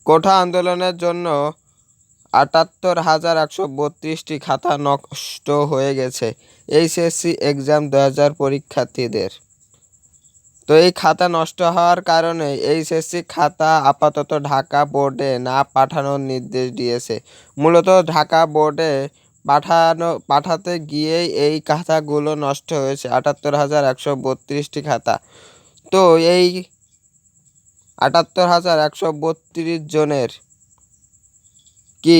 কোঠা আন্দোলনের জন্য ৭৮,১৩২টি খাতা নষ্ট হয়ে গেছে এইচএসসি এক্সাম ২০০০ পরীক্ষার্থীদের। তো এই খাতা নষ্ট হওয়ার কারণে এইচএসসি খাতা আপাতত ঢাকা বোর্ডে না পাঠানোর নির্দেশ দিয়েছে। মূলত ঢাকা বোর্ডে পাঠাতে গিয়েই এই খাতাগুলো নষ্ট হয়েছে, ৭৮,১৩২টি খাতা। তো এই ৭৮,১৩২ জনের কি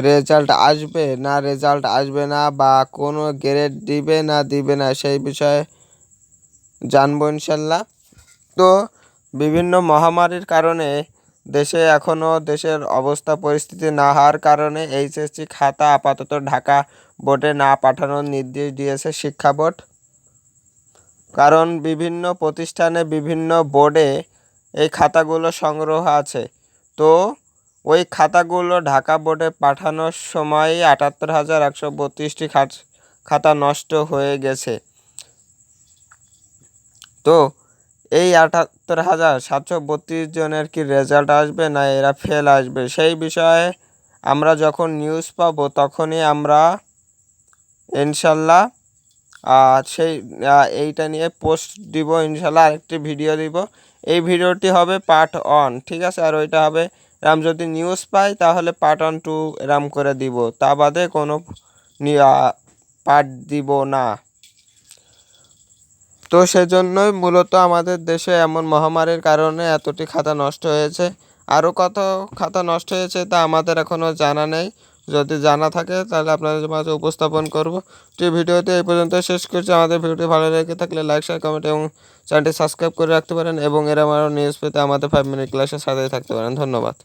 রেজাল্ট আসবে না রেজাল্ট আসবে না, বা কোনো গ্রেড দিবে না দিবে না, সেই বিষয়ে জানবো ইনশাল্লাহ। তো বিভিন্ন মহামারীর কারণে দেশের অবস্থা পরিস্থিতি না হওয়ার কারণে এইচএসসি খাতা আপাতত ঢাকা বোর্ডে না পাঠানোর নির্দেশ দিয়েছে শিক্ষা বোর্ড। কারণ বিভিন্ন প্রতিষ্ঠানে বিভিন্ন বোর্ডে এই খাতাগুলো সংগ্রহ আছে। তো ওই খাতাগুলো ঢাকা বোর্ডে পাঠানোর সময় ৭৮,১৩২টি খাতা নষ্ট হয়ে গেছে। তো এই ৭৮,৭৩২ জনের কি রেজাল্ট আসবে না এরা ফেল আসবে, সেই বিষয়ে আমরা যখন নিউজ পাবো তখনই আমরা ইনশাল্লাহ এইটা নিয়ে পোস্ট দিব ইনশাল্লাহ, আরেকটি ভিডিও দিব। এই ভিডিওটি হবে পার্ট 1, ঠিক আছে? আর ওইটা হবে এরম যদি নিউজ পাই তাহলে পার্ট 1, 2 এরম করে দিব, তা বাদে কোনো পার্ট দিব না। তো সেজন্যই মূলত আমাদের দেশে এমন মহামারীর কারণে এতটি খাতা নষ্ট হয়েছে। আরও কত খাতা নষ্ট হয়েছে তা আমাদের এখনও জানা নেই। যদি জানা থাকে তাহলে আপনাদের মাঝে উপস্থাপন করব। তো ভিডিওতে এই পর্যন্ত শেষ করছি। আমাদের ভিডিওটি ভালো লেগে থাকলে লাইক, শেয়ার, কমেন্ট এবং চ্যানেলটি সাবস্ক্রাইব করে রাখতে পারেন, এবং এরকম আরও নিউজ পেতে আমাদের 5 মিনিট ক্লাসের সাথেই থাকতে পারেন। ধন্যবাদ।